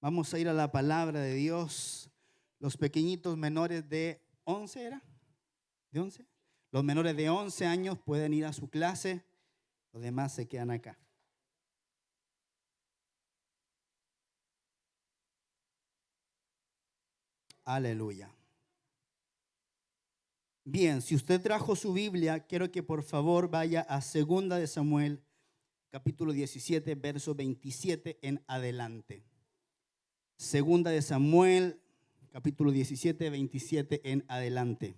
Vamos a ir a la palabra de Dios. Los pequeñitos menores de 11, ¿era? ¿De 11? Los menores de 11 años pueden ir a su clase, los demás se quedan acá. Aleluya. Bien, si usted trajo su Biblia, quiero que por favor vaya a 2 de Samuel, capítulo 17, verso 27 en adelante. 2 de Samuel, capítulo 17, 27 en adelante.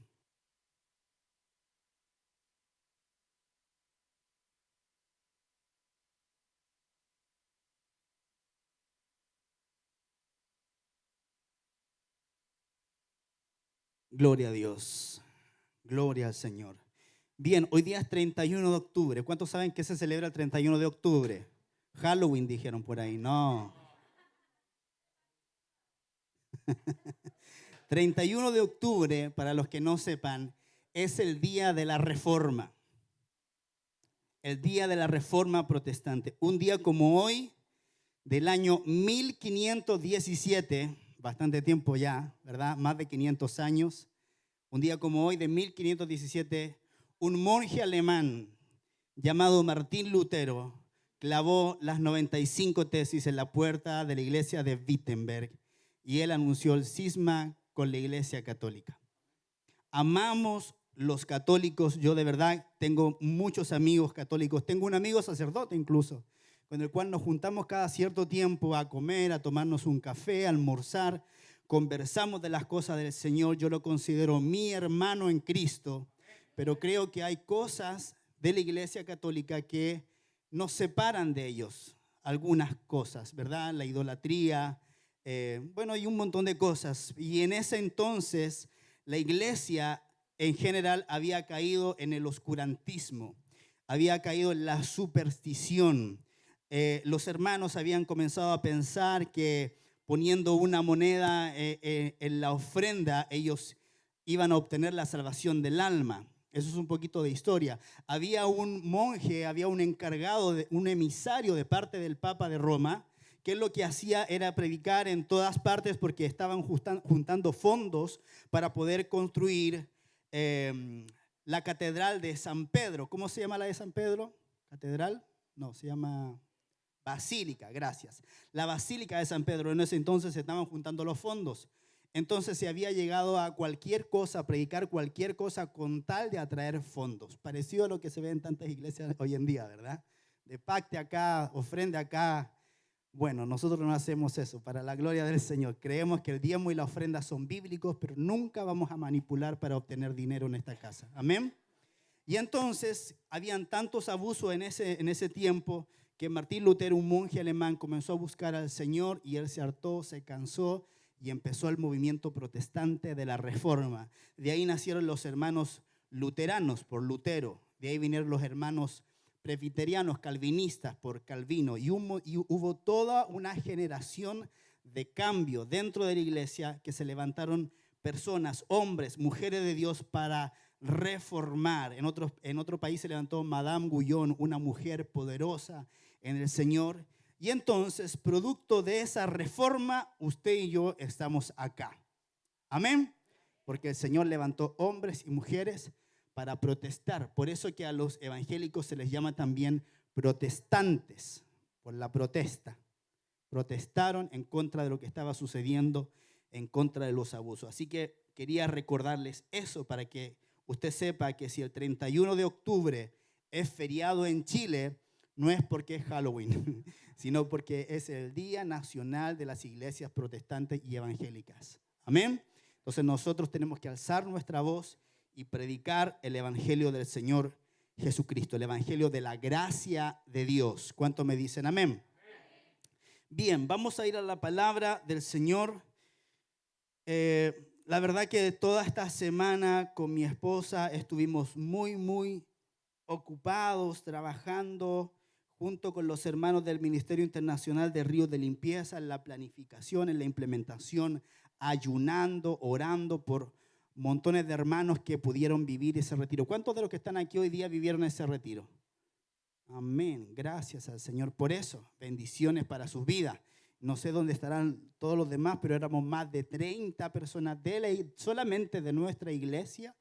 Gloria a Dios. Gloria al Señor. Bien, hoy día es 31 de octubre. ¿Cuántos saben que se celebra el 31 de octubre? Halloween dijeron por ahí. No. 31 de octubre, para los que no sepan, es el día de la Reforma. El día de la Reforma protestante. Un día como hoy, del año 1517, bastante tiempo ya, ¿verdad? Más de 500 años. Un día como hoy, de 1517, un monje alemán llamado Martín Lutero clavó las 95 tesis en la puerta de la iglesia de Wittenberg y él anunció el cisma con la iglesia católica. Amamos los católicos, yo de verdad tengo muchos amigos católicos, tengo un amigo sacerdote incluso, con el cual nos juntamos cada cierto tiempo a comer, a tomarnos un café, a almorzar, conversamos de las cosas del Señor, yo lo considero mi hermano en Cristo, pero creo que hay cosas de la iglesia católica que nos separan de ellos, algunas cosas, ¿verdad? La idolatría, bueno, y un montón de cosas. Y en ese entonces la iglesia en general había caído en el oscurantismo, había caído en la superstición. Los hermanos habían comenzado a pensar que poniendo una moneda en la ofrenda, ellos iban a obtener la salvación del alma. Eso es un poquito de historia. Había un monje, había un encargado, un emisario de parte del Papa de Roma, que lo que hacía era predicar en todas partes porque estaban juntando fondos para poder construir la catedral de San Pedro. ¿Cómo se llama la de San Pedro? ¿Catedral? No, se llama Basílica, gracias. La Basílica de San Pedro. En ese entonces se estaban juntando los fondos. Entonces se había llegado a cualquier cosa, a predicar cualquier cosa con tal de atraer fondos. Parecido a lo que se ve en tantas iglesias hoy en día, ¿verdad? De pacte acá, ofrenda acá. Bueno, nosotros no hacemos eso, para la gloria del Señor. Creemos que el diezmo y la ofrenda son bíblicos, pero nunca vamos a manipular para obtener dinero en esta casa. Amén. Y entonces habían tantos abusos en ese tiempo que Martín Lutero, un monje alemán, comenzó a buscar al Señor y él se hartó, se cansó y empezó el movimiento protestante de la Reforma. De ahí nacieron los hermanos luteranos por Lutero, de ahí vinieron los hermanos presbiterianos calvinistas por Calvino y hubo toda una generación de cambio dentro de la iglesia que se levantaron personas, hombres, mujeres de Dios para reformar. En otro país se levantó Madame Guyon, una mujer poderosa en el Señor. Y entonces, producto de esa reforma, usted y yo estamos acá. Amén. Porque el Señor levantó hombres y mujeres para protestar. Por eso que a los evangélicos se les llama también protestantes, por la protesta. Protestaron en contra de lo que estaba sucediendo, en contra de los abusos. Así que quería recordarles eso para que usted sepa que si el 31 de octubre es feriado en Chile, no es porque es Halloween, sino porque es el Día Nacional de las Iglesias Protestantes y Evangélicas. Amén. Entonces nosotros tenemos que alzar nuestra voz y predicar el Evangelio del Señor Jesucristo, el Evangelio de la gracia de Dios. ¿Cuántos me dicen amén? Bien, vamos a ir a la palabra del Señor. La verdad que toda esta semana con mi esposa estuvimos muy ocupados, trabajando junto con los hermanos del Ministerio Internacional de Ríos de Limpieza en la planificación, en la implementación, ayunando, orando por montones de hermanos que pudieron vivir ese retiro. ¿Cuántos de los que están aquí hoy día vivieron ese retiro? Amén. Gracias al Señor por eso. Bendiciones para sus vidas. No sé dónde estarán todos los demás, pero éramos más de 30 personas solamente de nuestra iglesia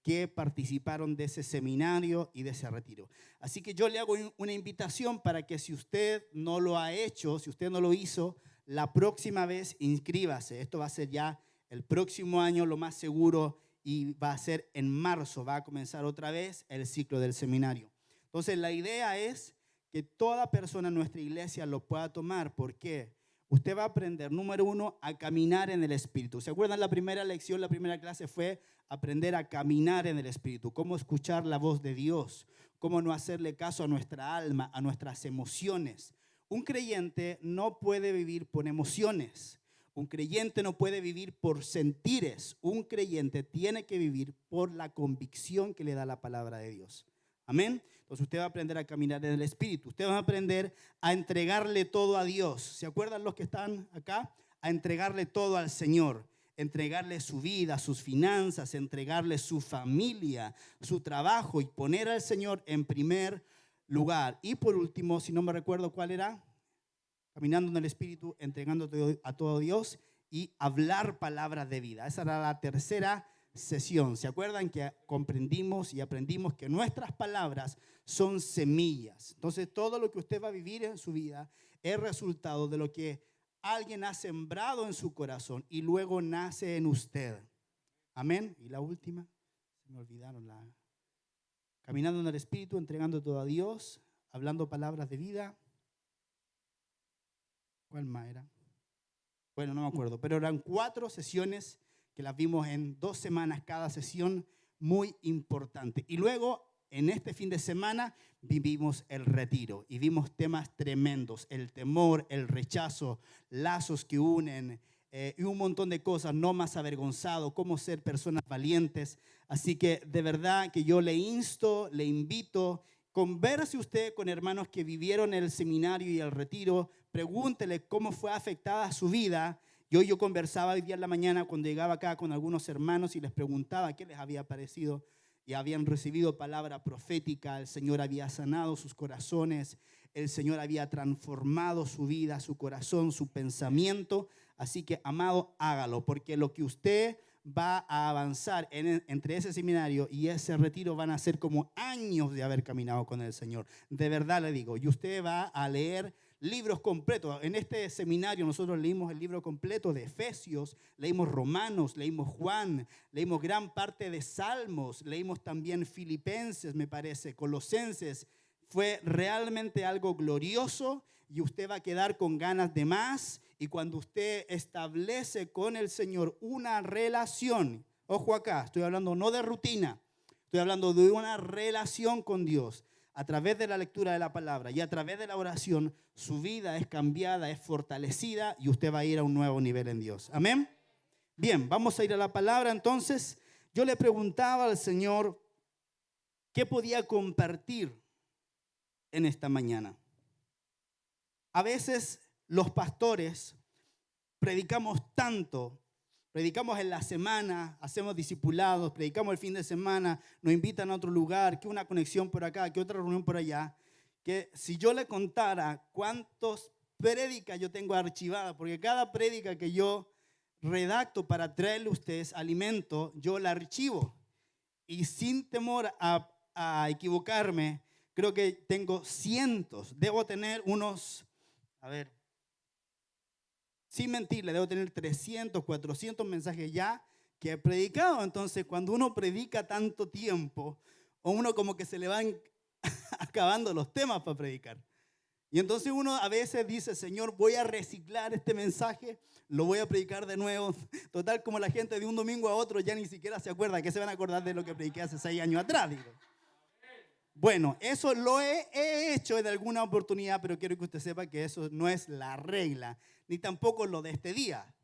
que participaron de ese seminario y de ese retiro. Así que yo le hago una invitación para que si usted no lo ha hecho, si usted no lo hizo, la próxima vez inscríbase. Esto va a ser ya el próximo año, lo más seguro, y va a ser en marzo, va a comenzar otra vez el ciclo del seminario. Entonces la idea es que toda persona en nuestra iglesia lo pueda tomar. ¿Por qué? Usted va a aprender, número uno, a caminar en el Espíritu. ¿Se acuerdan? La primera lección, la primera clase fue aprender a caminar en el Espíritu, cómo escuchar la voz de Dios, cómo no hacerle caso a nuestra alma, a nuestras emociones. Un creyente no puede vivir por emociones. Un creyente no puede vivir por sentires. Un creyente tiene que vivir por la convicción que le da la palabra de Dios. Amén. Entonces usted va a aprender a caminar en el Espíritu. Usted va a aprender a entregarle todo a Dios. ¿Se acuerdan los que están acá? A entregarle todo al Señor. Entregarle su vida, sus finanzas, entregarle su familia, su trabajo y poner al Señor en primer lugar. Y por último, si no me recuerdo cuál era, caminando en el Espíritu, entregando a todo Dios y hablar palabras de vida. Esa era la tercera sesión. ¿Se acuerdan que comprendimos y aprendimos que nuestras palabras son semillas? Entonces todo lo que usted va a vivir en su vida es resultado de lo que alguien ha sembrado en su corazón y luego nace en usted. Amén. Y la última, se me olvidaron, caminando en el Espíritu, entregando todo a Dios, hablando palabras de vida. ¿Cuál más era? Bueno, no me acuerdo, pero eran 4 sesiones que las vimos en 2 semanas cada sesión, muy importante. Y luego, en este fin de semana, vivimos el retiro y vimos temas tremendos, el temor, el rechazo, lazos que unen y un montón de cosas, no más avergonzado, cómo ser personas valientes. Así que de verdad que yo le insto, le invito, converse usted con hermanos que vivieron el seminario y el retiro, pregúntele cómo fue afectada su vida. Yo conversaba hoy día en la mañana cuando llegaba acá con algunos hermanos y les preguntaba qué les había parecido y habían recibido palabra profética, el Señor había sanado sus corazones, el Señor había transformado su vida, su corazón, su pensamiento. Así que, amado, hágalo, porque lo que usted va a avanzar entre ese seminario y ese retiro van a ser como años de haber caminado con el Señor. De verdad le digo, y usted va a leer libros completos. En este seminario nosotros leímos el libro completo de Efesios, leímos Romanos, leímos Juan, leímos gran parte de Salmos, leímos también Filipenses, me parece, Colosenses. Fue realmente algo glorioso y usted va a quedar con ganas de más. Y cuando usted establece con el Señor una relación, ojo acá, estoy hablando no de rutina, estoy hablando de una relación con Dios. A través de la lectura de la palabra y a través de la oración, su vida es cambiada, es fortalecida y usted va a ir a un nuevo nivel en Dios. Amén. Bien, vamos a ir a la palabra. Entonces, yo le preguntaba al Señor qué podía compartir en esta mañana. A veces los pastores predicamos tanto, predicamos en la semana, hacemos discipulados, predicamos el fin de semana, nos invitan a otro lugar, que una conexión por acá, que otra reunión por allá, que si yo le contara cuántas prédicas yo tengo archivadas, porque cada prédica que yo redacto para traerle a ustedes alimento, yo la archivo. Y sin temor a equivocarme, creo que tengo cientos, debo tener unos, sin mentirle, debo tener 300, 400 mensajes ya que he predicado. Entonces, cuando uno predica tanto tiempo, o uno como que se le van acabando los temas para predicar. Y entonces uno a veces dice, Señor, voy a reciclar este mensaje, lo voy a predicar de nuevo. Total, como la gente de un domingo a otro ya ni siquiera se acuerda, que se van a acordar de lo que prediqué hace 6 años atrás, digo. Bueno, eso lo he hecho en alguna oportunidad, pero quiero que usted sepa que eso no es la regla, ni tampoco lo de este día.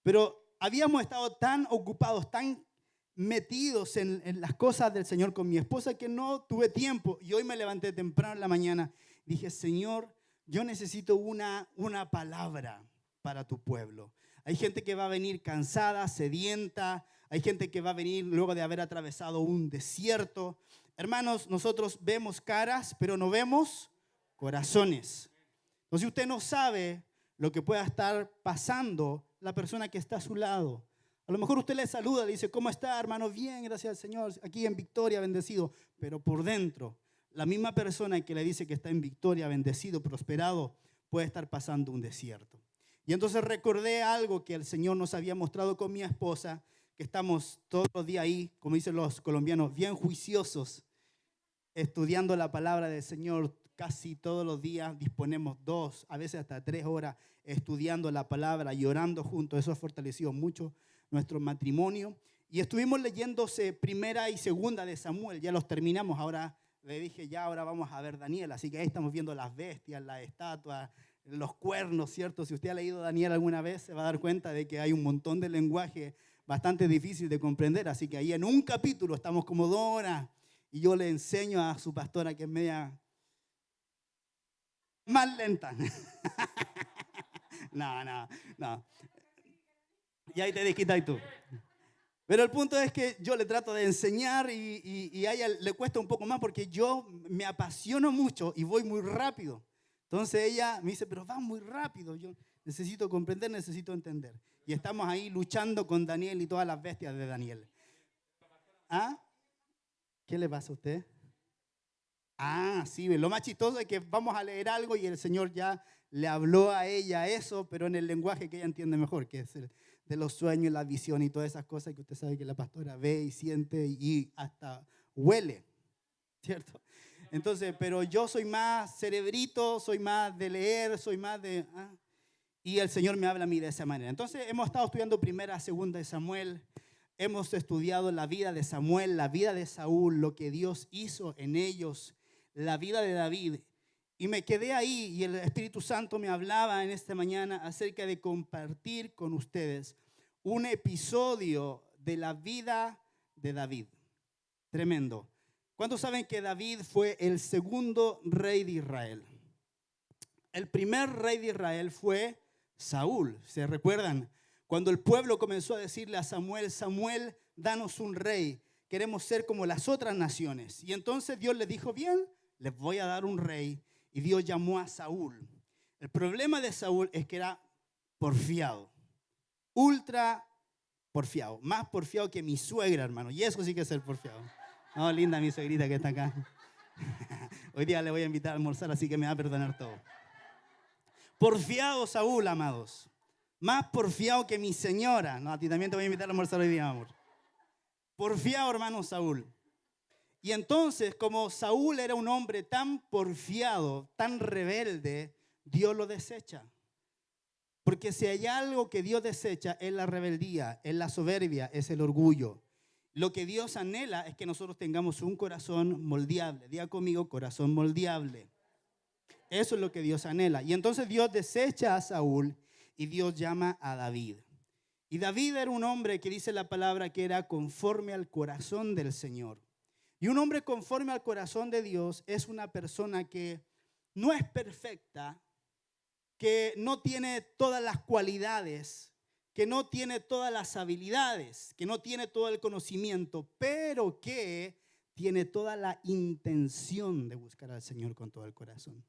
Pero habíamos estado tan ocupados, tan metidos en las cosas del Señor con mi esposa que no tuve tiempo. Y hoy me levanté temprano en la mañana y dije, Señor, yo necesito una palabra para tu pueblo. Hay gente que va a venir cansada, sedienta. Hay gente que va a venir luego de haber atravesado un desierto. Hermanos, nosotros vemos caras, pero no vemos corazones. Entonces, si usted no sabe lo que pueda estar pasando la persona que está a su lado. A lo mejor usted le saluda, le dice, ¿cómo está, hermano? Bien, gracias al Señor, aquí en victoria, bendecido. Pero por dentro, la misma persona que le dice que está en victoria, bendecido, prosperado, puede estar pasando un desierto. Y entonces recordé algo que el Señor nos había mostrado con mi esposa, que estamos todos los días ahí, como dicen los colombianos, bien juiciosos, estudiando la palabra del Señor. Casi todos los días disponemos 2, a veces hasta 3 horas estudiando la palabra y orando juntos. Eso ha fortalecido mucho nuestro matrimonio. Y estuvimos leyéndose primera y segunda de Samuel. Ya los terminamos. Ahora le dije, ya ahora vamos a ver Daniel. Así que ahí estamos viendo las bestias, las estatuas, los cuernos, ¿cierto? Si usted ha leído Daniel alguna vez, se va a dar cuenta de que hay un montón de lenguaje bastante difícil de comprender. Así que ahí en un capítulo estamos como 2 horas. Y yo le enseño a su pastora, que es media más lenta. No. Y ahí te desquitas tú. Pero el punto es que yo le trato de enseñar y a ella le cuesta un poco más porque yo me apasiono mucho y voy muy rápido. Entonces ella me dice, pero va muy rápido. Yo necesito comprender, necesito entender. Y estamos ahí luchando con Daniel y todas las bestias de Daniel. ¿Ah? ¿Qué le pasa a usted? Ah, sí, lo más chistoso es que vamos a leer algo y el Señor ya le habló a ella eso, pero en el lenguaje que ella entiende mejor, que es el de los sueños, la visión y todas esas cosas que usted sabe que la pastora ve y siente y hasta huele, ¿cierto? Entonces, pero yo soy más cerebrito, soy más de leer, soy más de... y el Señor me habla a mí de esa manera. Entonces, hemos estado estudiando primera, segunda de Samuel. Hemos estudiado la vida de Samuel, la vida de Saúl, lo que Dios hizo en ellos, la vida de David. Y me quedé ahí y el Espíritu Santo me hablaba en esta mañana acerca de compartir con ustedes un episodio de la vida de David. Tremendo. ¿Cuántos saben que David fue el segundo rey de Israel? El primer rey de Israel fue Saúl. ¿Se recuerdan? Cuando el pueblo comenzó a decirle a Samuel, Samuel, danos un rey. Queremos ser como las otras naciones. Y entonces Dios le dijo, bien, les voy a dar un rey. Y Dios llamó a Saúl. El problema de Saúl es que era porfiado. Ultra porfiado. Más porfiado que mi suegra, hermano. Y eso sí que es ser porfiado. No, linda mi suegrita que está acá. Hoy día le voy a invitar a almorzar, así que me va a perdonar todo. Porfiado Saúl, amados. Más porfiado que mi señora. No, a ti también te voy a invitar a almorzar hoy día, amor. Porfiado, hermano Saúl. Y entonces, como Saúl era un hombre tan porfiado, tan rebelde, Dios lo desecha. Porque si hay algo que Dios desecha es la rebeldía, es la soberbia, es el orgullo. Lo que Dios anhela es que nosotros tengamos un corazón moldeable. Diga conmigo, corazón moldeable. Eso es lo que Dios anhela. Y entonces Dios desecha a Saúl y Dios llama a David. Y David era un hombre que dice la palabra que era conforme al corazón del Señor. Y un hombre conforme al corazón de Dios es una persona que no es perfecta, que no tiene todas las cualidades, que no tiene todas las habilidades, que no tiene todo el conocimiento, pero que tiene toda la intención de buscar al Señor con todo el corazón.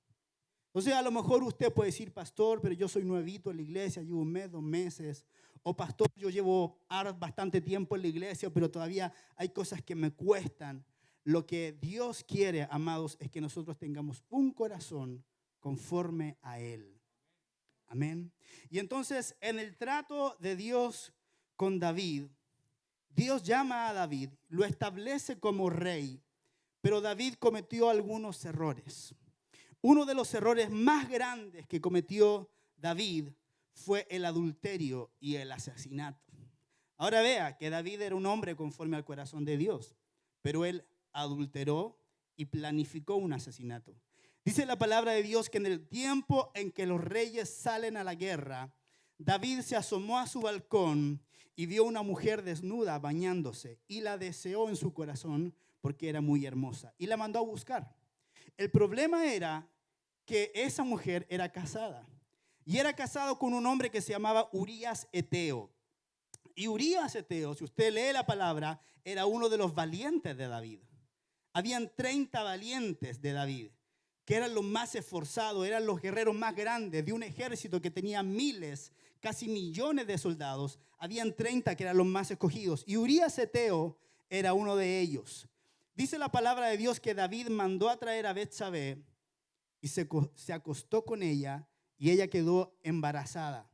O sea, a lo mejor usted puede decir, pastor, pero yo soy nuevito en la iglesia, llevo 1 mes, 2 meses. O pastor, yo llevo bastante tiempo en la iglesia, pero todavía hay cosas que me cuestan. Lo que Dios quiere, amados, es que nosotros tengamos un corazón conforme a Él. Amén. Y entonces, en el trato de Dios con David, Dios llama a David, lo establece como rey, pero David cometió algunos errores. Uno de los errores más grandes que cometió David fue el adulterio y el asesinato. Ahora vea que David era un hombre conforme al corazón de Dios, pero él adulteró y planificó un asesinato. Dice la palabra de Dios que en el tiempo en que los reyes salen a la guerra, David se asomó a su balcón y vio una mujer desnuda bañándose y la deseó en su corazón porque era muy hermosa y la mandó a buscar. El problema era que esa mujer era casada y era casado con un hombre que se llamaba Urías Eteo. Y Urías Eteo, si usted lee la palabra, era uno de los valientes de David. Habían 30 valientes de David. que eran los más esforzados, eran los guerreros más grandes de un ejército que tenía miles, casi millones de soldados. Habían 30 que eran los más escogidos y Urías Eteo era uno de ellos. Dice la palabra de Dios que David mandó a traer a Betsabé y se acostó con ella y ella quedó embarazada.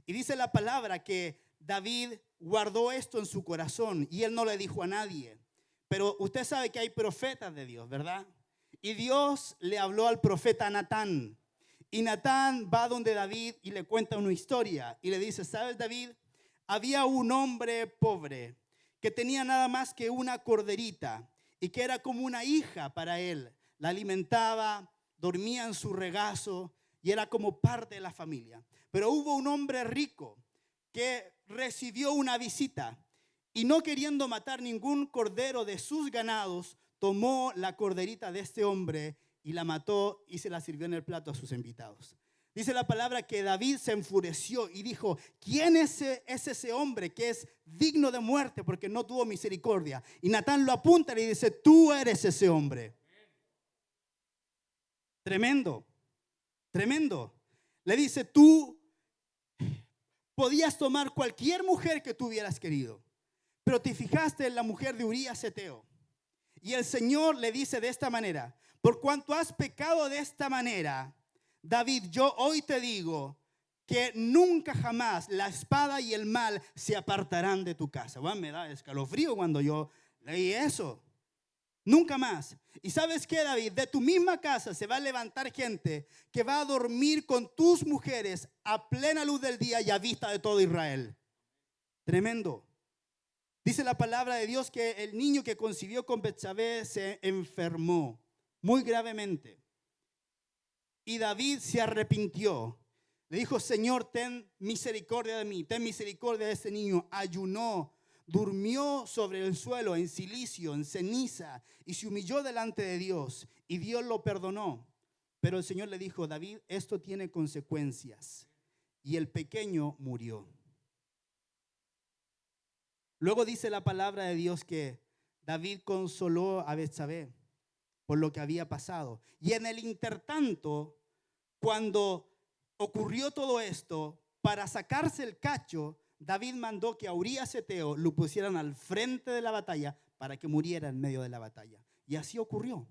Y dice la palabra que David guardó esto en su corazón y él no le dijo a nadie. Pero usted sabe que hay profetas de Dios, ¿verdad? Y Dios le habló al profeta Natán. Y Natán va donde David y le cuenta una historia. Y le dice, ¿sabes, David? Había un hombre pobre que tenía nada más que una corderita y que era como una hija para él. La alimentaba, dormía en su regazo y era como parte de la familia. Pero hubo un hombre rico que recibió una visita y no queriendo matar ningún cordero de sus ganados, tomó la corderita de este hombre y la mató y se la sirvió en el plato a sus invitados. Dice la palabra que David se enfureció y dijo, ¿quién es ese hombre que es digno de muerte porque no tuvo misericordia? Y Natán lo apunta y le dice, tú eres ese hombre. Tremendo, tremendo. Le dice, tú podías tomar cualquier mujer que tú hubieras querido, pero te fijaste en la mujer de Urías Eteo. Y el Señor le dice de esta manera, por cuanto has pecado de esta manera, David, yo hoy te digo que nunca jamás la espada y el mal se apartarán de tu casa. Bueno, me da escalofrío cuando yo leí eso. Nunca más. ¿Y sabes qué, David? De tu misma casa se va a levantar gente que va a dormir con tus mujeres a plena luz del día y a vista de todo Israel. Tremendo. Dice la palabra de Dios que el niño que concibió con Betsabé se enfermó muy gravemente. Y David se arrepintió. Le dijo, Señor, ten misericordia de mí, ten misericordia de este niño. Ayunó, durmió sobre el suelo en cilicio, en ceniza, y se humilló delante de Dios. Y Dios lo perdonó. Pero el Señor le dijo, David, esto tiene consecuencias. Y el pequeño murió. Luego dice la palabra de Dios que David consoló a Betsabé por lo que había pasado. Y en el intertanto, cuando ocurrió todo esto, para sacarse el cacho, David mandó que a Urías Eteo lo pusieran al frente de la batalla para que muriera en medio de la batalla. Y así ocurrió.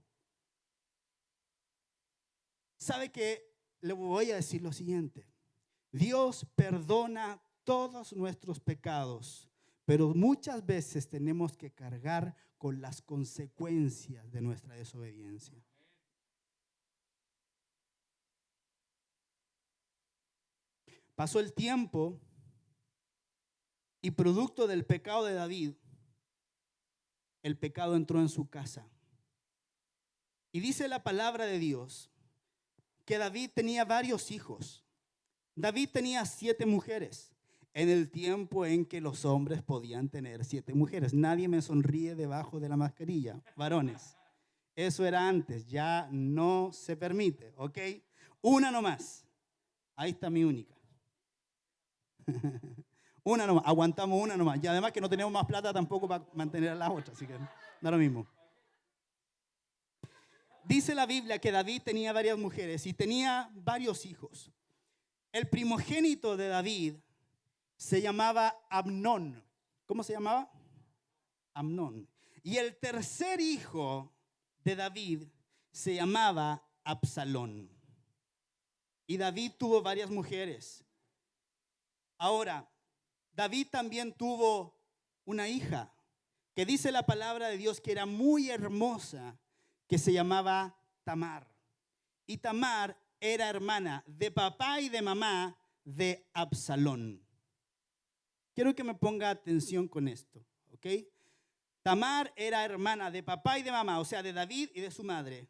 ¿Sabe qué? Le voy a decir lo siguiente. Dios perdona todos nuestros pecados, pero muchas veces tenemos que cargar con las consecuencias de nuestra desobediencia. Pasó el tiempo y producto del pecado de David, el pecado entró en su casa. Y dice la palabra de Dios que David tenía varios hijos. David tenía 7 mujeres en el tiempo en que los hombres podían tener 7 mujeres. Nadie me sonríe debajo de la mascarilla, varones. Eso era antes, ya no se permite, ¿ok? Una nomás. Ahí está mi única. Una nomás, aguantamos una nomás. Y además que no tenemos más plata tampoco para mantener a las otras, así que no es lo mismo. Dice la Biblia que David tenía varias mujeres y tenía varios hijos. El primogénito de David se llamaba Amnón. ¿Cómo se llamaba? Amnón. Y el tercer hijo de David se llamaba Absalón. Y David tuvo varias mujeres. Ahora, David también tuvo una hija que dice la palabra de Dios que era muy hermosa, que se llamaba Tamar. Y Tamar era hermana de papá y de mamá de Absalón. Quiero que me ponga atención con esto, ¿ok? Tamar era hermana de papá y de mamá, o sea, de David y de su madre.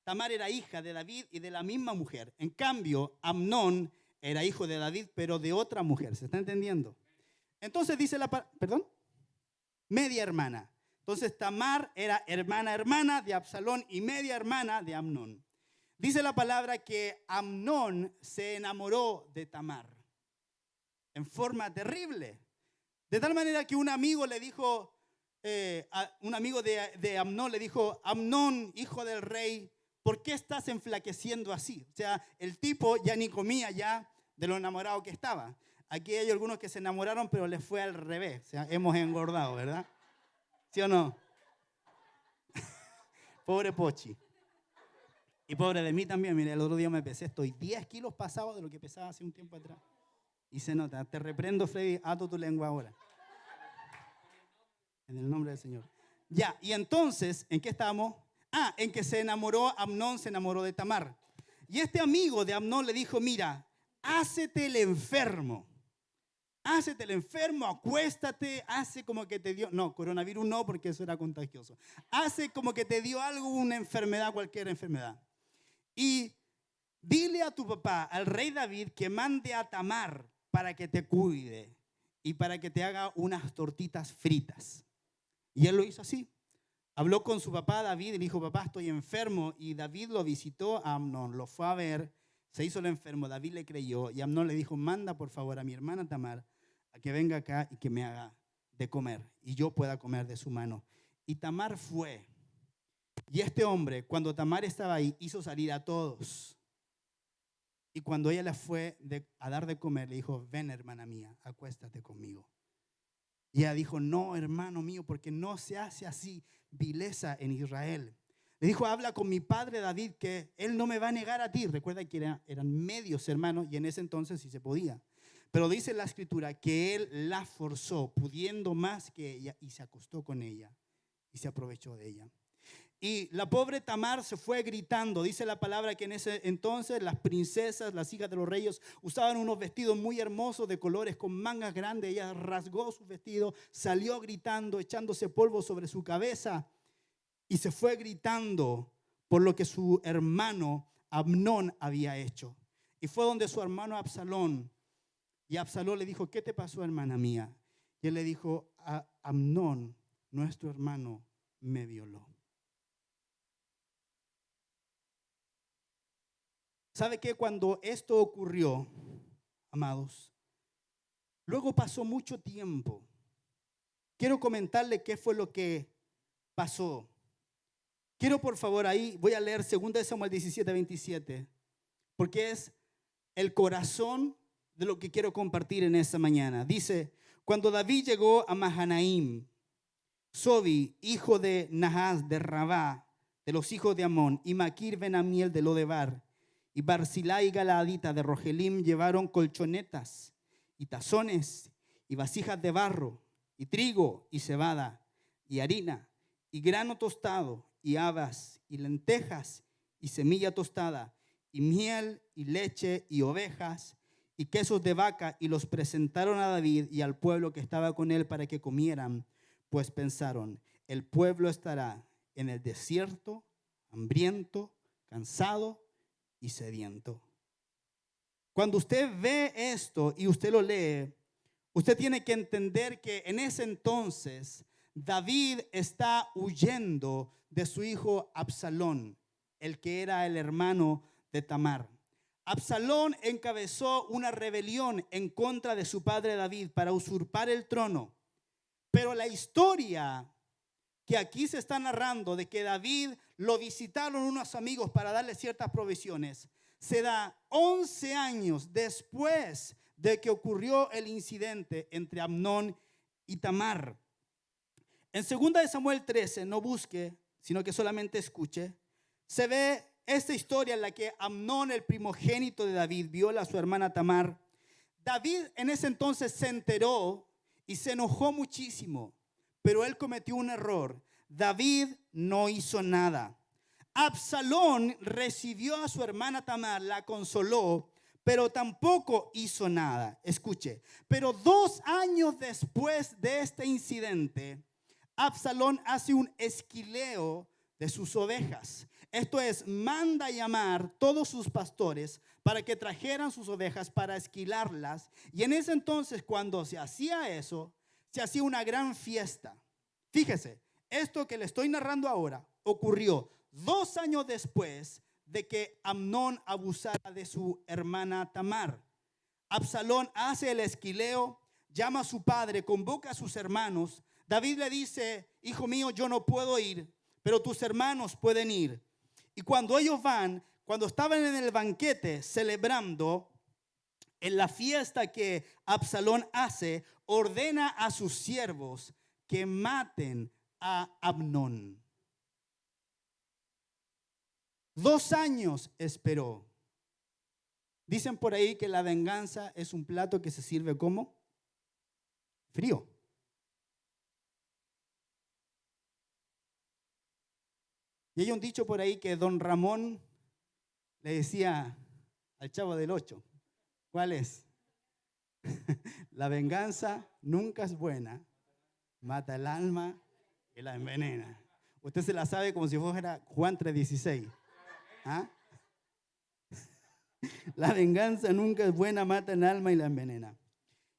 Tamar era hija de David y de la misma mujer. En cambio, Amnón era hijo de David, pero de otra mujer. ¿Se está entendiendo? Entonces dice ¿perdón? Media hermana. Entonces Tamar era hermana de Absalón y media hermana de Amnón. Dice la palabra que Amnón se enamoró de Tamar en forma terrible. De tal manera que un amigo le dijo, un amigo de Amnón le dijo, Amnón, hijo del rey, ¿por qué estás enflaqueciendo así? O sea, el tipo ya ni comía ya de lo enamorado que estaba. Aquí hay algunos que se enamoraron, pero les fue al revés. O sea, hemos engordado, ¿verdad? ¿Sí o no? Pobre Pochi. Y pobre de mí también. Mire, el otro día me pesé. Estoy 10 kilos pasado de lo que pesaba hace un tiempo atrás. Y se nota. Te reprendo, Freddy. Ato tu lengua ahora. En el nombre del Señor. Ya, y entonces, ¿en qué estamos? En que se enamoró, Amnón se enamoró de Tamar. Y este amigo de Amnón le dijo, mira, hácete el enfermo. Hácete el enfermo, acuéstate, hace como que te dio, no, coronavirus no, porque eso era contagioso. Hace como que te dio algo, una enfermedad, cualquier enfermedad. Y dile a tu papá, al rey David, que mande a Tamar para que te cuide y para que te haga unas tortitas fritas. Y él lo hizo así. Habló con su papá David y le dijo, papá, estoy enfermo. Y David lo visitó a Amnón, lo fue a ver, se hizo el enfermo, David le creyó. Y Amnón le dijo, manda por favor a mi hermana Tamar a que venga acá y que me haga de comer y yo pueda comer de su mano. Y Tamar fue. Y este hombre, cuando Tamar estaba ahí, hizo salir a todos. Y cuando ella le fue a dar de comer, le dijo, ven hermana mía, acuéstate conmigo. Y ella dijo, no hermano mío, porque no se hace así vileza en Israel. Le dijo, habla con mi padre David, que él no me va a negar a ti. Recuerda que eran medios hermanos y en ese entonces sí se podía. Pero dice la escritura que él la forzó, pudiendo más que ella, y se acostó con ella y se aprovechó de ella. Y la pobre Tamar se fue gritando. Dice la palabra que en ese entonces las princesas, las hijas de los reyes, usaban unos vestidos muy hermosos de colores con mangas grandes. Ella rasgó su vestido, salió gritando, echándose polvo sobre su cabeza y se fue gritando por lo que su hermano Amnón había hecho. Y fue donde su hermano Absalón. Y Absalón le dijo, ¿qué te pasó, hermana mía? Y él le dijo, Amnón, nuestro hermano, me violó. ¿Sabe qué? Cuando esto ocurrió, amados, luego pasó mucho tiempo. Quiero comentarle qué fue lo que pasó. Quiero, por favor, ahí voy a leer 2 Samuel 17:27, porque es el corazón de lo que quiero compartir en esta mañana. Dice, cuando David llegó a Mahanaim, Sobi, hijo de Nahas de Rabá, de los hijos de Amón, y Maquir ben Amiel de Lodebar, y Barzilai Galadita de Rogelim llevaron colchonetas y tazones y vasijas de barro y trigo y cebada y harina y grano tostado y habas y lentejas y semilla tostada y miel y leche y ovejas y quesos de vaca, y los presentaron a David y al pueblo que estaba con él para que comieran, pues pensaron, el pueblo estará en el desierto, hambriento, cansado y sediento. Cuando usted ve esto y usted lo lee, usted tiene que entender que en ese entonces David está huyendo de su hijo Absalón, el que era el hermano de Tamar. Absalón encabezó una rebelión en contra de su padre David para usurpar el trono. Pero la historia que aquí se está narrando de que David lo visitaron unos amigos para darle ciertas provisiones, se da 11 años después de que ocurrió el incidente entre Amnón y Tamar. En 2 Samuel 13, no busque, sino que solamente escuche, se ve esta historia en la que Amnón, el primogénito de David, viola a su hermana Tamar. David en ese entonces se enteró y se enojó muchísimo, pero él cometió un error. David no hizo nada. Absalón recibió a su hermana Tamar, la consoló, pero tampoco hizo nada. Escuche, pero 2 años después de este incidente, Absalón hace un esquileo de sus ovejas. Esto es, manda a llamar todos sus pastores para que trajeran sus ovejas para esquilarlas. Y en ese entonces, cuando se hacía eso, se hacía una gran fiesta. Fíjese, esto que le estoy narrando ahora ocurrió 2 años después de que Amnón abusara de su hermana Tamar. Absalón hace el esquileo, llama a su padre, convoca a sus hermanos. David le dice, hijo mío, yo no puedo ir, pero tus hermanos pueden ir. Y cuando ellos van, cuando estaban en el banquete celebrando, en la fiesta que Absalón hace, ordena a sus siervos que maten a Amnón. 2 años esperó. Dicen por ahí que la venganza es un plato que se sirve como frío. Y hay un dicho por ahí que don Ramón le decía al Chavo del 8. ¿Cuál es? La venganza nunca es buena, mata el alma y la envenena. Usted se la sabe como si fuera Juan 3:16. ¿Ah? La venganza nunca es buena, mata el alma y la envenena.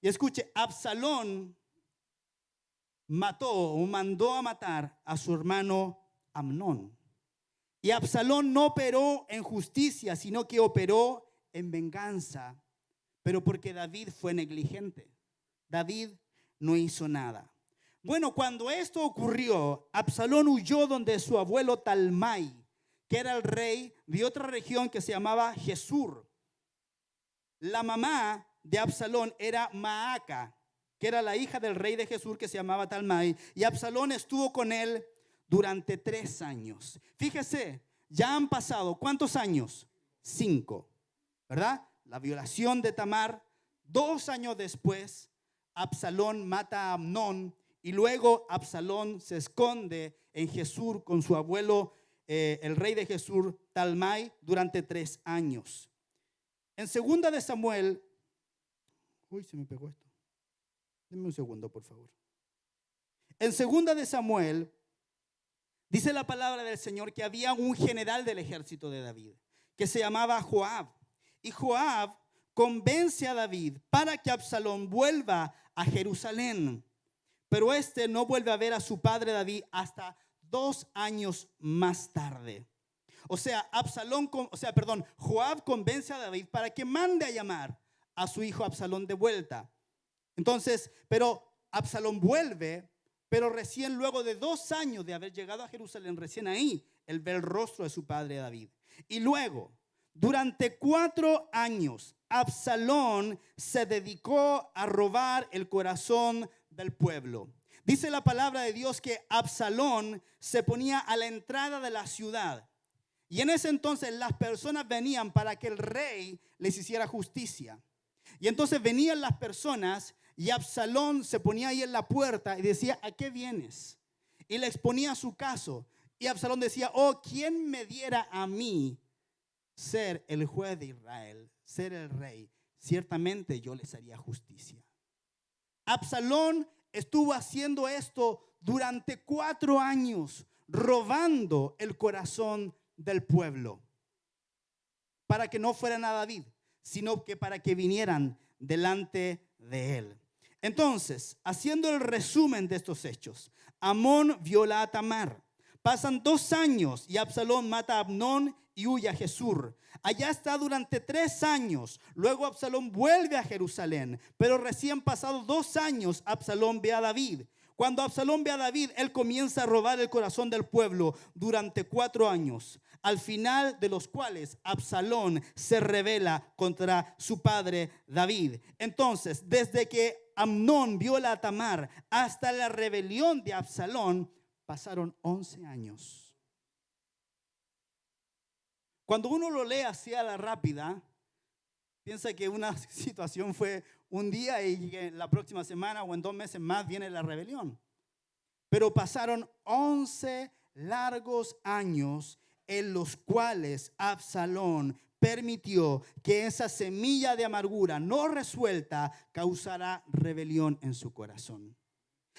Y escuche, Absalón mató o mandó a matar a su hermano Amnón. Y Absalón no operó en justicia, sino que operó en venganza. Pero porque David fue negligente. David no hizo nada. Bueno, cuando esto ocurrió, Absalón huyó donde su abuelo Talmai, que era el rey de otra región que se llamaba Jesur. La mamá de Absalón era Maaca, que era la hija del rey de Jesur que se llamaba Talmai. Y Absalón estuvo con él durante 3 años. Fíjese, ya han pasado, ¿cuántos años? 5, ¿verdad? La violación de Tamar. 2 años después, Absalón mata a Amnón y luego Absalón se esconde en Jesur con su abuelo, el rey de Jesur, Talmai, durante 3 años. En 2 de Samuel, uy, se me pegó esto. Denme un segundo, por favor. En 2 de Samuel, dice la palabra del Señor que había un general del ejército de David que se llamaba Joab. Y Joab convence a David para que Absalón vuelva a Jerusalén. Pero este no vuelve a ver a su padre David hasta 2 años más tarde. Joab convence a David para que mande a llamar a su hijo Absalón de vuelta. Entonces, pero Absalón vuelve, pero recién luego de 2 años de haber llegado a Jerusalén, recién ahí él ve el rostro de su padre David. Y luego, durante 4 años, Absalón se dedicó a robar el corazón del pueblo. Dice la palabra de Dios que Absalón se ponía a la entrada de la ciudad. Y en ese entonces las personas venían para que el rey les hiciera justicia. Y entonces venían las personas y Absalón se ponía ahí en la puerta y decía, ¿a qué vienes? Y le exponía su caso. Y Absalón decía, oh, ¿quién me diera a mí ser el juez de Israel, ser el rey? Ciertamente yo les haría justicia. Absalón estuvo haciendo esto durante 4 años, robando el corazón del pueblo, para que no fueran a David, sino que para que vinieran delante de él. Entonces, haciendo el resumen de estos hechos, Amnón viola a Tamar. Pasan 2 años y Absalón mata a Amnón y huye a Jesur. Allá está durante 3 años. Luego Absalón vuelve a Jerusalén. Pero recién pasados 2 años, Absalón ve a David. Cuando Absalón ve a David, él comienza a robar el corazón del pueblo durante 4 años. Al final de los cuales Absalón se rebela contra su padre David. Entonces, desde que Amnón viola a Tamar hasta la rebelión de Absalón, pasaron 11 años. Cuando uno lo lee así a la rápida, piensa que una situación fue un día y que la próxima semana o en 2 meses más viene la rebelión. Pero pasaron 11 largos años en los cuales Absalón permitió que esa semilla de amargura no resuelta causara rebelión en su corazón.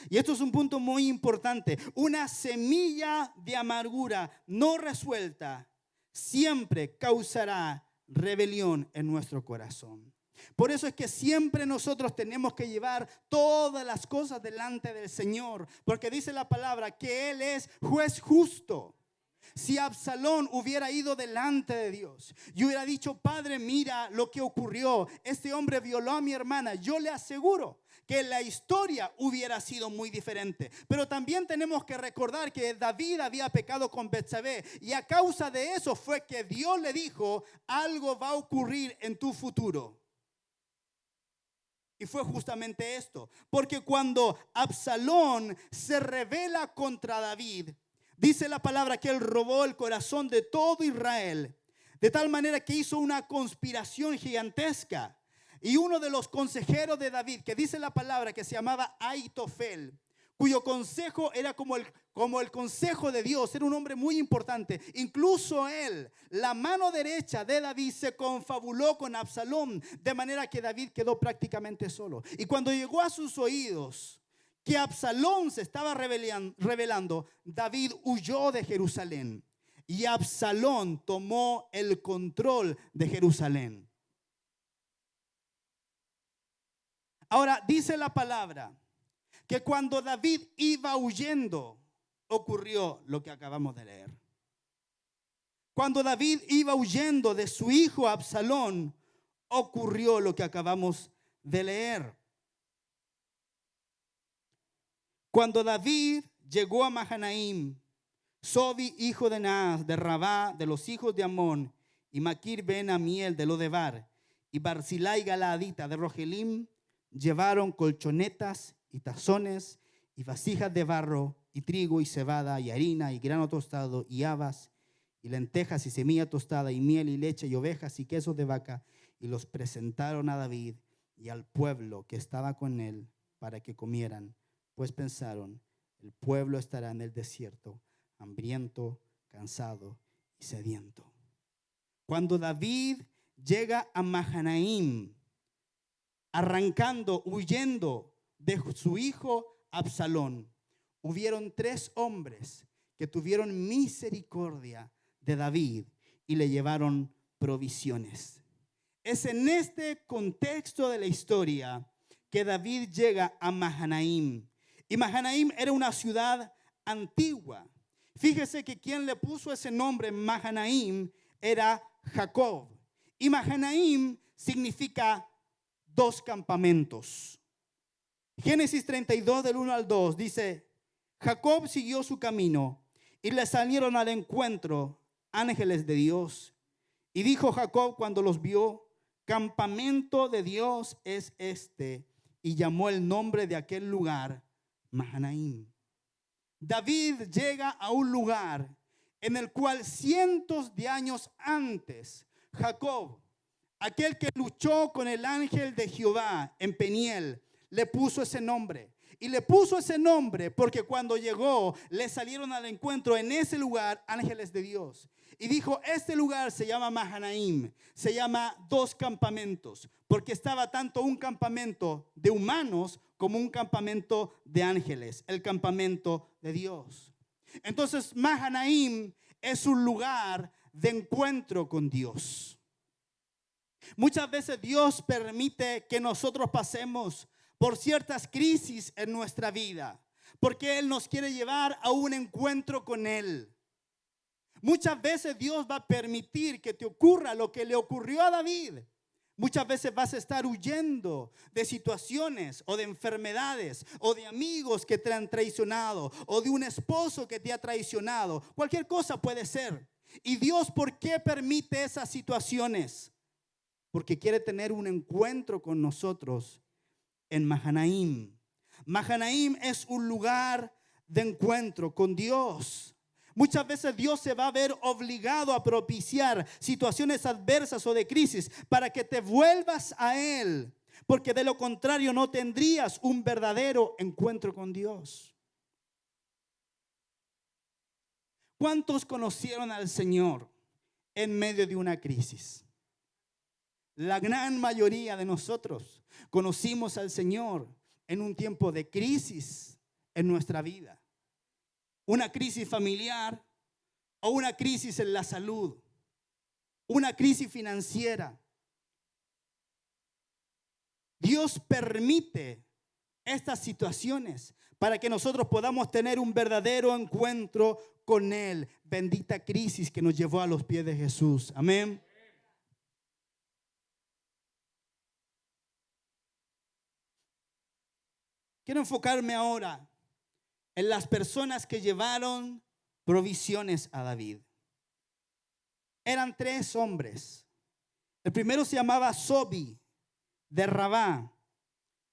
Y esto es un punto muy importante. Una semilla de amargura no resuelta siempre causará rebelión en nuestro corazón. Por eso es que siempre nosotros tenemos que llevar todas las cosas delante del Señor, porque dice la palabra que Él es juez justo. Si Absalón hubiera ido delante de Dios y hubiera dicho: Padre, mira lo que ocurrió, este hombre violó a mi hermana, yo le aseguro que la historia hubiera sido muy diferente. Pero también tenemos que recordar que David había pecado con Betsabé, y a causa de eso fue que Dios le dijo: algo va a ocurrir en tu futuro. Y fue justamente esto, porque cuando Absalón se rebela contra David, dice la palabra que él robó el corazón de todo Israel, de tal manera que hizo una conspiración gigantesca. Y uno de los consejeros de David, que dice la palabra que se llamaba Aitofel, cuyo consejo era como el consejo de Dios, era un hombre muy importante. Incluso él, la mano derecha de David, se confabuló con Absalón, de manera que David quedó prácticamente solo. Y cuando llegó a sus oídos que Absalón se estaba rebelando, David huyó de Jerusalén, y Absalón tomó el control de Jerusalén. Ahora dice la palabra que cuando David iba huyendo, ocurrió lo que acabamos de leer. Cuando David iba huyendo de su hijo Absalón, ocurrió lo que acabamos de leer. Cuando David llegó a Mahanaim, Sobi, hijo de Naas, de Rabá, de los hijos de Amón, y Maquir ben Amiel de Lodebar, y Barzilai Galaadita de Rogelim, llevaron colchonetas y tazones y vasijas de barro y trigo y cebada y harina y grano tostado y habas y lentejas y semilla tostada y miel y leche y ovejas y quesos de vaca, y los presentaron a David y al pueblo que estaba con él para que comieran, pues pensaron: el pueblo estará en el desierto, hambriento, cansado y sediento. Cuando David llega a Mahanaim, arrancando, huyendo de su hijo Absalón, hubieron 3 hombres que tuvieron misericordia de David y le llevaron provisiones. Es en este contexto de la historia que David llega a Mahanaim. Y Mahanaim era una ciudad antigua. Fíjese que quien le puso ese nombre Mahanaim era Jacob. Y Mahanaim significa 2 campamentos. Génesis 32 del 1 al 2 dice: Jacob siguió su camino y le salieron al encuentro ángeles de Dios. Y dijo Jacob cuando los vio: campamento de Dios es este. Y llamó el nombre de aquel lugar Mahanaim. David llega a un lugar en el cual cientos de años antes Jacob, aquel que luchó con el ángel de Jehová en Peniel, le puso ese nombre. Y le puso ese nombre porque cuando llegó le salieron al encuentro en ese lugar ángeles de Dios. Y dijo: este lugar se llama Mahanaim, se llama 2 campamentos, porque estaba tanto un campamento de humanos como un campamento de ángeles, el campamento de Dios. Entonces Mahanaim es un lugar de encuentro con Dios. Muchas veces Dios permite que nosotros pasemos por ciertas crisis en nuestra vida, porque Él nos quiere llevar a un encuentro con Él. Muchas veces Dios va a permitir que te ocurra lo que le ocurrió a David. Muchas veces vas a estar huyendo de situaciones o de enfermedades o de amigos que te han traicionado o de un esposo que te ha traicionado. Cualquier cosa puede ser. ¿Y Dios por qué permite esas situaciones? Porque quiere tener un encuentro con nosotros en Mahanaim. Mahanaim es un lugar de encuentro con Dios. Muchas veces Dios se va a ver obligado a propiciar situaciones adversas o de crisis para que te vuelvas a Él, porque de lo contrario no tendrías un verdadero encuentro con Dios. ¿Cuántos conocieron al Señor en medio de una crisis? La gran mayoría de nosotros conocimos al Señor en un tiempo de crisis en nuestra vida. Una crisis familiar o una crisis en la salud, una crisis financiera. Dios permite estas situaciones para que nosotros podamos tener un verdadero encuentro con Él. Bendita crisis que nos llevó a los pies de Jesús. Amén. Quiero enfocarme ahora en las personas que llevaron provisiones a David. Eran 3 hombres. El primero se llamaba Sobi, de Rabá,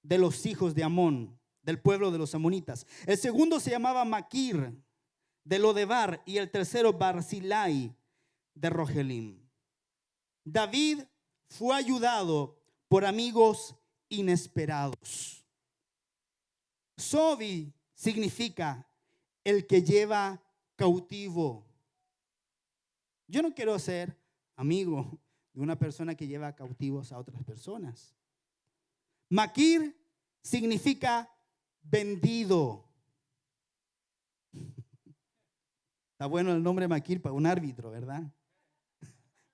de los hijos de Amón, del pueblo de los amonitas. El segundo se llamaba Maquir, de Lodebar, y el tercero Barzilai, de Rogelim. David fue ayudado por amigos inesperados. Sobi significa el que lleva cautivo. Yo no quiero ser amigo de una persona que lleva cautivos a otras personas. Maquir significa vendido. Está bueno el nombre Maquir para un árbitro, ¿verdad?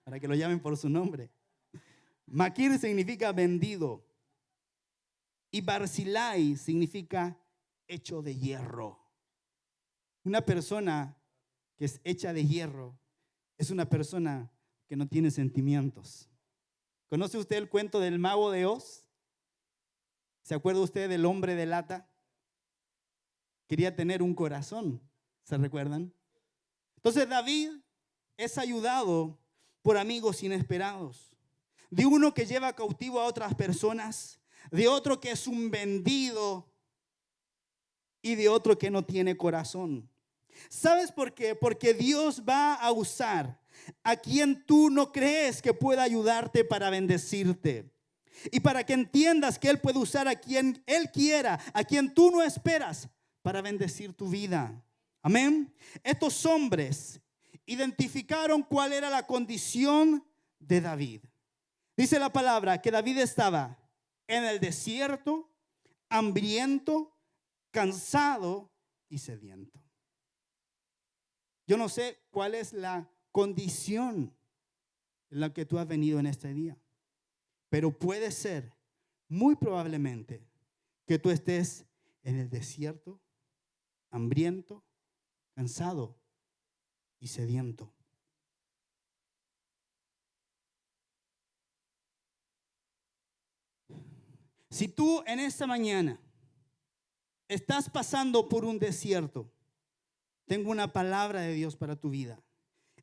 Para que lo llamen por su nombre. Maquir significa vendido. Y Barzilai significa hecho de hierro. Una persona que es hecha de hierro es una persona que no tiene sentimientos. ¿Conoce usted el cuento del mago de Oz? ¿Se acuerda usted del hombre de lata? Quería tener un corazón, ¿se recuerdan? Entonces David es ayudado por amigos inesperados. De uno que lleva cautivo a otras personas, de otro que es un vendido y de otro que no tiene corazón. ¿Sabes por qué? Porque Dios va a usar a quien tú no crees que pueda ayudarte para bendecirte. Y para que entiendas que Él puede usar a quien Él quiera, a quien tú no esperas, para bendecir tu vida. Amén. Estos hombres identificaron cuál era la condición de David. Dice la palabra que David estaba en el desierto, hambriento, cansado y sediento. Yo no sé cuál es la condición en la que tú has venido en este día, pero puede ser, muy probablemente, que tú estés en el desierto, hambriento, cansado y sediento. Si tú en esta mañana estás pasando por un desierto, tengo una palabra de Dios para tu vida.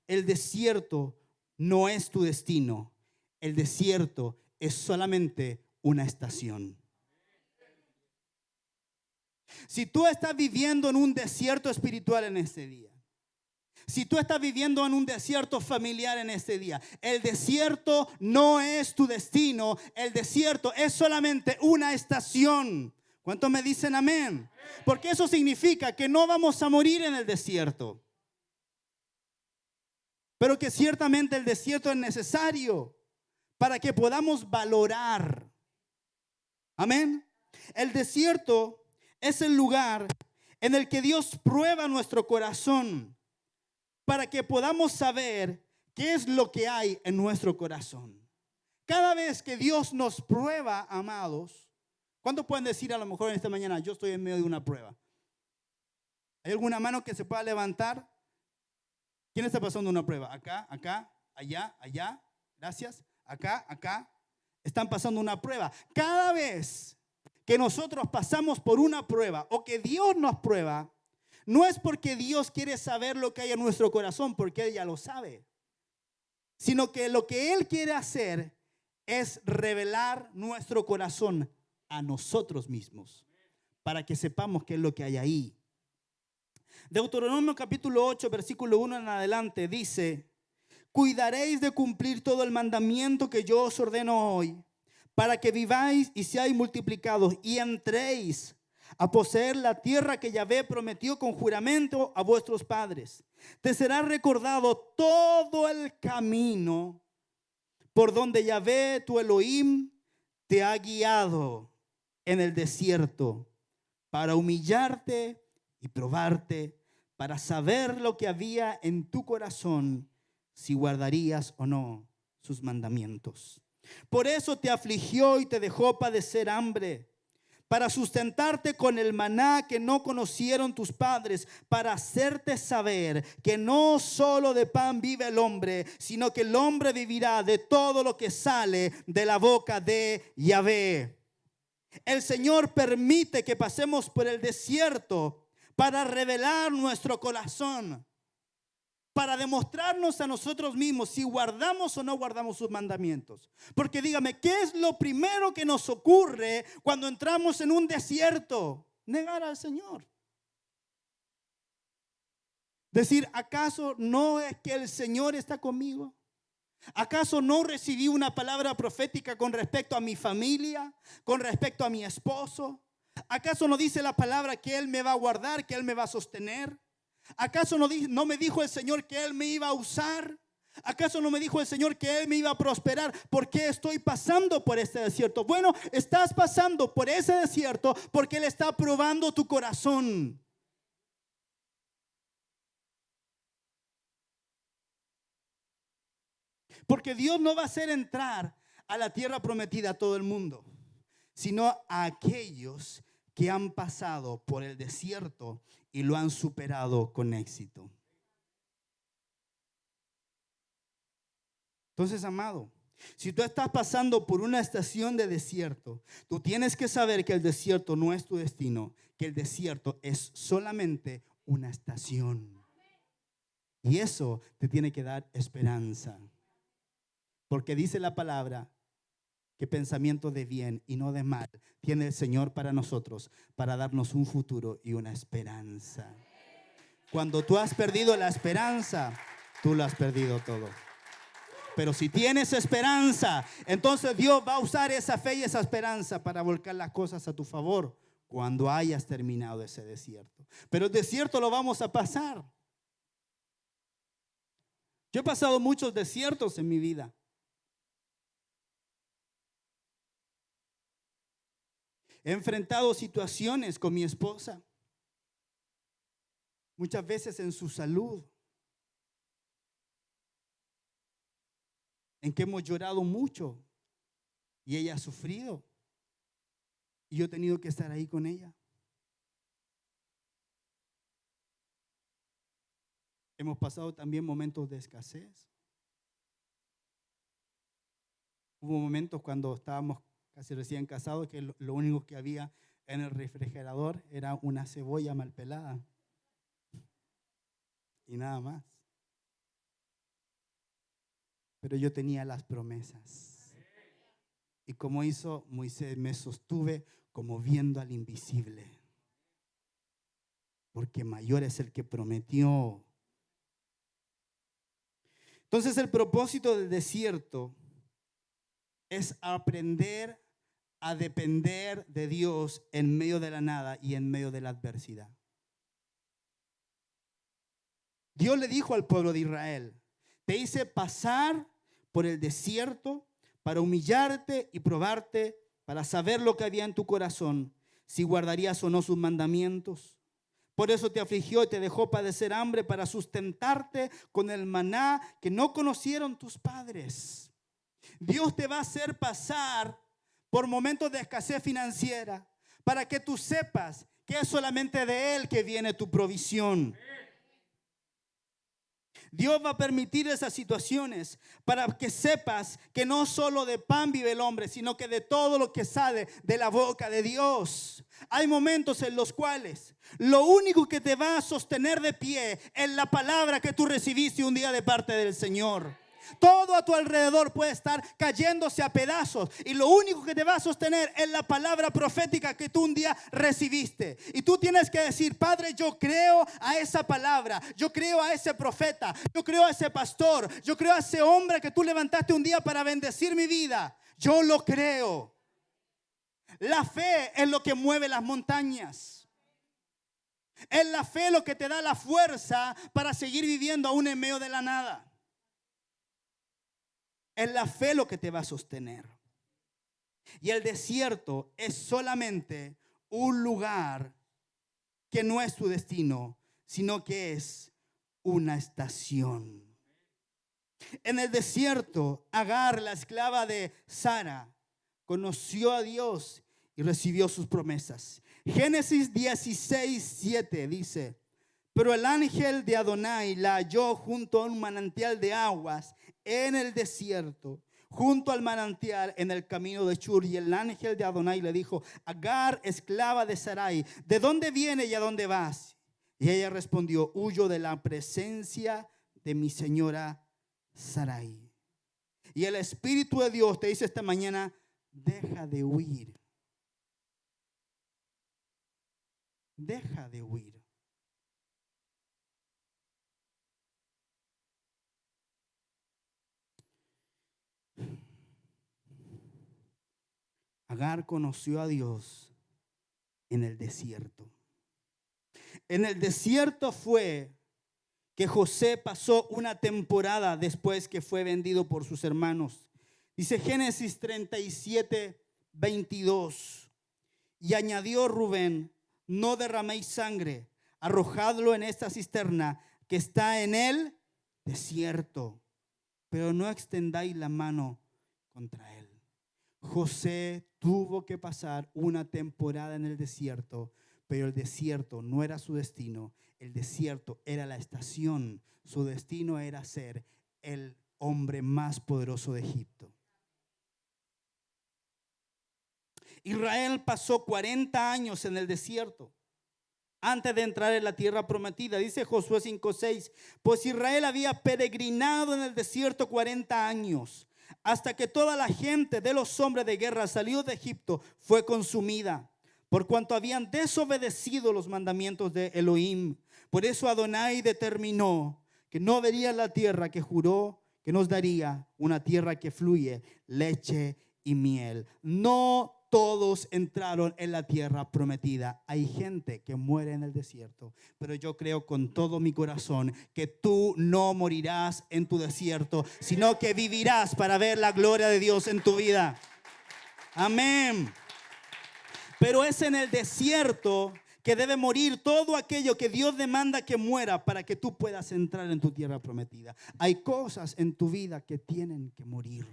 El desierto no es tu destino. El desierto es solamente una estación. Si tú estás viviendo en un desierto espiritual en este día, si tú estás viviendo en un desierto familiar en este día, el desierto no es tu destino. El desierto es solamente una estación. ¿Cuántos me dicen amén? Porque eso significa que no vamos a morir en el desierto, pero que ciertamente el desierto es necesario para que podamos valorar. Amén. El desierto es el lugar en el que Dios prueba nuestro corazón para que podamos saber qué es lo que hay en nuestro corazón. Cada vez que Dios nos prueba, amados, ¿cuántos pueden decir a lo mejor en esta mañana, yo estoy en medio de una prueba? ¿Hay alguna mano que se pueda levantar? ¿Quién está pasando una prueba? Acá, acá, allá, allá. Gracias. Acá, acá. Están pasando una prueba. Cada vez que nosotros pasamos por una prueba o que Dios nos prueba, no es porque Dios quiere saber lo que hay en nuestro corazón, porque Él ya lo sabe, sino que lo que Él quiere hacer es revelar nuestro corazón a nosotros mismos, para que sepamos qué es lo que hay ahí. Deuteronomio capítulo 8, versículo 1 en adelante dice: cuidaréis de cumplir todo el mandamiento que yo os ordeno hoy, para que viváis y seáis multiplicados y entréis a poseer la tierra que Yahvé prometió con juramento a vuestros padres. Te será recordado todo el camino por donde Yahvé tu Elohim te ha guiado en el desierto, para humillarte y probarte, para saber lo que había en tu corazón, si guardarías o no sus mandamientos. Por eso te afligió y te dejó padecer hambre, para sustentarte con el maná que no conocieron tus padres, para hacerte saber que no solo de pan vive el hombre, sino que el hombre vivirá de todo lo que sale de la boca de Yahvé. El Señor permite que pasemos por el desierto para revelar nuestro corazón, para demostrarnos a nosotros mismos si guardamos o no guardamos sus mandamientos. Porque dígame, ¿qué es lo primero que nos ocurre cuando entramos en un desierto? Negar al Señor. Decir, ¿acaso no es que el Señor está conmigo? ¿Acaso no recibí una palabra profética con respecto a mi familia, con respecto a mi esposo? ¿Acaso no dice la palabra que Él me va a guardar, que Él me va a sostener? ¿Acaso no me dijo el Señor que Él me iba a usar? ¿Acaso no me dijo el Señor que Él me iba a prosperar? ¿Por qué estoy pasando por este desierto? Bueno, estás pasando por ese desierto porque Él está probando tu corazón. Porque Dios no va a hacer entrar a la tierra prometida a todo el mundo, sino a aquellos que han pasado por el desierto y lo han superado con éxito. Entonces, amado, si tú estás pasando por una estación de desierto, tú tienes que saber que el desierto no es tu destino, que el desierto es solamente una estación. Y eso te tiene que dar esperanza. Porque dice la palabra que pensamiento de bien y no de mal tiene el Señor para nosotros, para darnos un futuro y una esperanza. Cuando tú has perdido la esperanza, tú lo has perdido todo. Pero si tienes esperanza, entonces Dios va a usar esa fe y esa esperanza para volcar las cosas a tu favor cuando hayas terminado ese desierto. Pero el desierto lo vamos a pasar. Yo he pasado muchos desiertos en mi vida. He enfrentado situaciones con mi esposa, muchas veces en su salud, en que hemos llorado mucho y ella ha sufrido y yo he tenido que estar ahí con ella. Hemos pasado también momentos de escasez. Hubo momentos cuando estábamos casi recién casados que lo único que había en el refrigerador era una cebolla mal pelada y nada más. Pero yo tenía las promesas. Y como hizo Moisés, me sostuve como viendo al invisible. Porque mayor es el que prometió. Entonces el propósito del desierto es aprender a depender de Dios en medio de la nada y en medio de la adversidad. Dios le dijo al pueblo de Israel: te hice pasar por el desierto para humillarte y probarte, para saber lo que había en tu corazón, si guardarías o no sus mandamientos. Por eso te afligió y te dejó padecer hambre, para sustentarte con el maná que no conocieron tus padres. Dios te va a hacer pasar por momentos de escasez financiera para que tú sepas que es solamente de Él que viene tu provisión. Dios va a permitir esas situaciones para que sepas que no solo de pan vive el hombre, sino que de todo lo que sale de la boca de Dios. Hay momentos en los cuales lo único que te va a sostener de pie es la palabra que tú recibiste un día de parte del Señor. Todo a tu alrededor puede estar cayéndose a pedazos y lo único que te va a sostener es la palabra profética que tú un día recibiste. Y tú tienes que decir: Padre, yo creo a esa palabra, yo creo a ese profeta, yo creo a ese pastor, yo creo a ese hombre que tú levantaste un día para bendecir mi vida. Yo lo creo. La fe es lo que mueve las montañas. Es la fe lo que te da la fuerza para seguir viviendo aún en medio de la nada. Es la fe lo que te va a sostener. Y el desierto es solamente un lugar que no es tu destino, sino que es una estación. En el desierto, Agar, la esclava de Sara, conoció a Dios y recibió sus promesas. Génesis 16:7 dice: pero el ángel de Adonai la halló junto a un manantial de aguas en el desierto, junto al manantial en el camino de Shur. Y el ángel de Adonai le dijo: Agar, esclava de Sarai, ¿de dónde viene y a dónde vas? Y ella respondió: huyo de la presencia de mi señora Sarai. Y el Espíritu de Dios te dice esta mañana: deja de huir. Deja de huir. Agar conoció a Dios en el desierto. En el desierto fue que José pasó una temporada después que fue vendido por sus hermanos. Dice Génesis 37:22. Y añadió Rubén: no derraméis sangre, arrojadlo en esta cisterna que está en el desierto, pero no extendáis la mano contra él. José tuvo que pasar una temporada en el desierto, pero el desierto no era su destino. El desierto era la estación. Su destino era ser el hombre más poderoso de Egipto. Israel pasó 40 años en el desierto antes de entrar en la tierra prometida. Dice Josué 5:6: pues Israel había peregrinado en el desierto 40 años, hasta que toda la gente de los hombres de guerra salió de Egipto fue consumida, por cuanto habían desobedecido los mandamientos de Elohim. Por eso Adonai determinó que no vería la tierra que juró que nos daría, una tierra que fluye leche y miel. No todos entraron en la tierra prometida. Hay gente que muere en el desierto, pero yo creo con todo mi corazón que tú no morirás en tu desierto, sino que vivirás para ver la gloria de Dios en tu vida. Amén. Pero es en el desierto que debe morir todo aquello que Dios demanda que muera para que tú puedas entrar en tu tierra prometida. Hay cosas en tu vida que tienen que morir.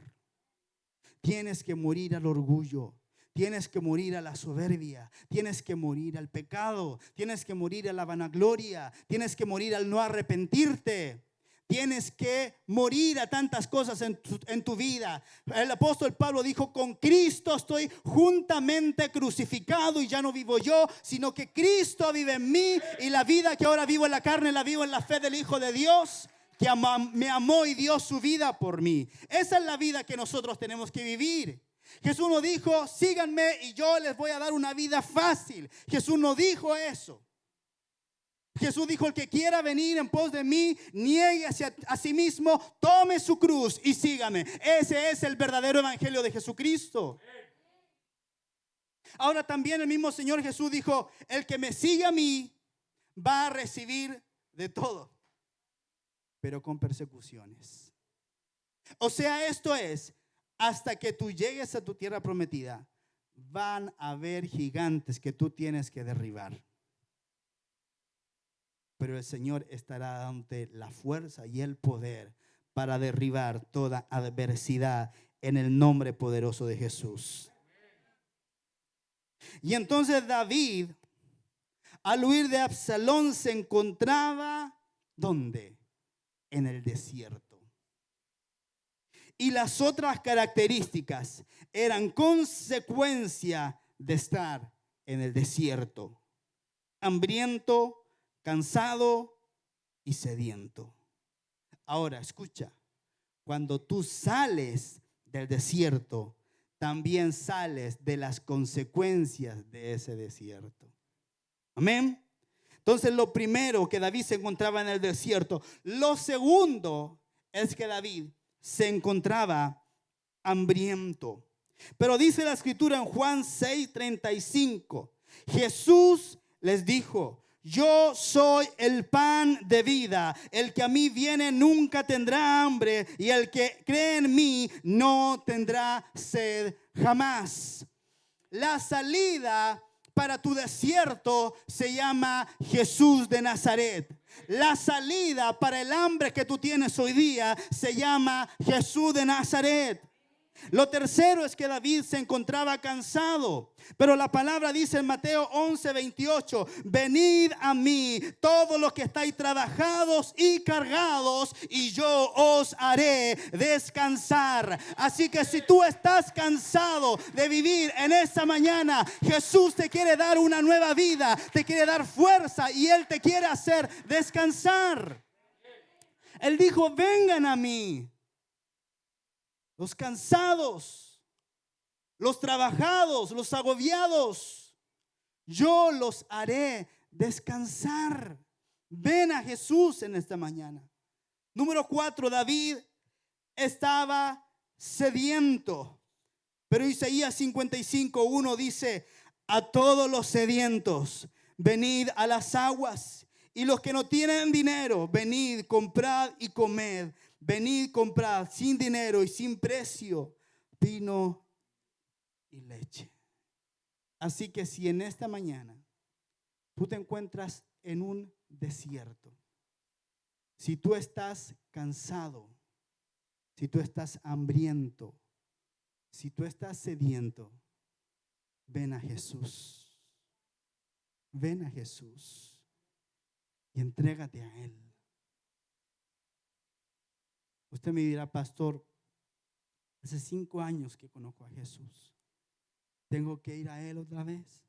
Tienes que morir al orgullo. Tienes que morir a la soberbia, tienes que morir al pecado, tienes que morir a la vanagloria, tienes que morir al no arrepentirte, tienes que morir a tantas cosas en tu vida. El apóstol Pablo dijo: con Cristo estoy juntamente crucificado, y ya no vivo yo, sino que Cristo vive en mí, y la vida que ahora vivo en la carne la vivo en la fe del Hijo de Dios, que me amó y dio su vida por mí. Esa es la vida que nosotros tenemos que vivir. Jesús no dijo: síganme y yo les voy a dar una vida fácil. Jesús no dijo eso. Jesús dijo: el que quiera venir en pos de mí, niegue a sí mismo, tome su cruz y sígame. Ese es el verdadero evangelio de Jesucristo. Ahora también el mismo Señor Jesús dijo: el que me sigue a mí va a recibir de todo, pero con persecuciones. O sea, esto es: hasta que tú llegues a tu tierra prometida, van a haber gigantes que tú tienes que derribar. Pero el Señor estará dándote la fuerza y el poder para derribar toda adversidad en el nombre poderoso de Jesús. Y entonces David, al huir de Absalón, se encontraba ¿dónde? En el desierto. Y las otras características eran consecuencia de estar en el desierto: hambriento, cansado y sediento. Ahora escucha: cuando tú sales del desierto, también sales de las consecuencias de ese desierto. Amén. Entonces, lo primero, que David se encontraba en el desierto. Lo segundo es que David se encontraba hambriento. Pero dice la escritura en Juan 6:35: Jesús les dijo: yo soy el pan de vida. El que a mí viene nunca tendrá hambre, y el que cree en mí no tendrá sed jamás. La salida para tu desierto se llama Jesús de Nazaret. La salida para el hambre que tú tienes hoy día se llama Jesús de Nazaret. Lo tercero es que David se encontraba cansado. Pero la palabra dice en Mateo 11:28, venid a mí todos los que estáis trabajados y cargados, y yo os haré descansar. Así que si tú estás cansado de vivir en esta mañana, Jesús te quiere dar una nueva vida, te quiere dar fuerza y Él te quiere hacer descansar. Él dijo, vengan a mí los cansados, los trabajados, los agobiados, yo los haré descansar. Ven a Jesús en esta mañana. Número 4, David estaba sediento. Pero Isaías 55:1 dice, a todos los sedientos, venid a las aguas. Y los que no tienen dinero, venid, comprad y comed. Venid, comprad sin dinero y sin precio vino y leche. Así que si en esta mañana tú te encuentras en un desierto, si tú estás cansado, si tú estás hambriento, si tú estás sediento, ven a Jesús. Ven a Jesús y entrégate a Él. Usted me dirá, pastor, hace 5 años que conozco a Jesús. ¿Tengo que ir a Él otra vez?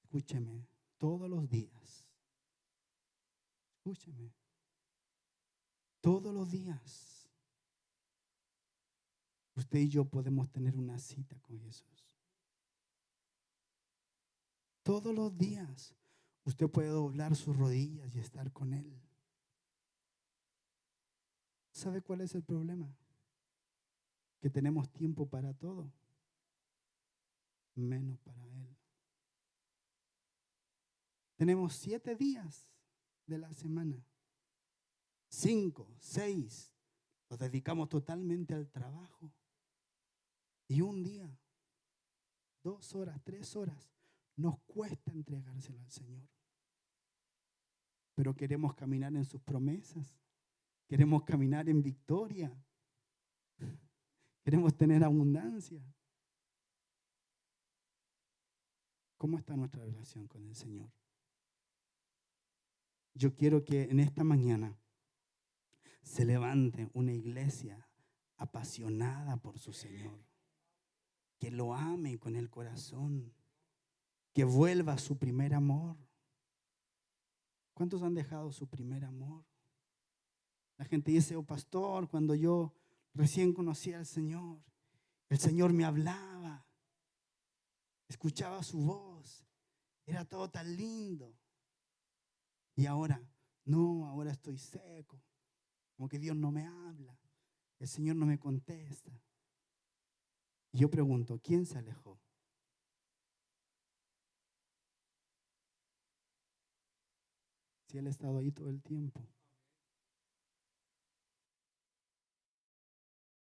Escúcheme, todos los días. Escúcheme, todos los días. Usted y yo podemos tener una cita con Jesús. Todos los días usted puede doblar sus rodillas y estar con Él. ¿Sabe cuál es el problema? Que tenemos tiempo para todo, menos para Él. Tenemos 7 días de la semana. 5, 6, los dedicamos totalmente al trabajo. Y un día, 2 horas, 3 horas, nos cuesta entregárselo al Señor. Pero queremos caminar en sus promesas. Queremos caminar en victoria. Queremos tener abundancia. ¿Cómo está nuestra relación con el Señor? Yo quiero que en esta mañana se levante una iglesia apasionada por su Señor. Que lo ame con el corazón. Que vuelva a su primer amor. ¿Cuántos han dejado su primer amor? La gente dice, oh pastor, cuando yo recién conocí al Señor, el Señor me hablaba, escuchaba su voz, era todo tan lindo. Y ahora, no, ahora estoy seco, como que Dios no me habla, el Señor no me contesta. Y yo pregunto, ¿quién se alejó? Si Él ha estado ahí todo el tiempo.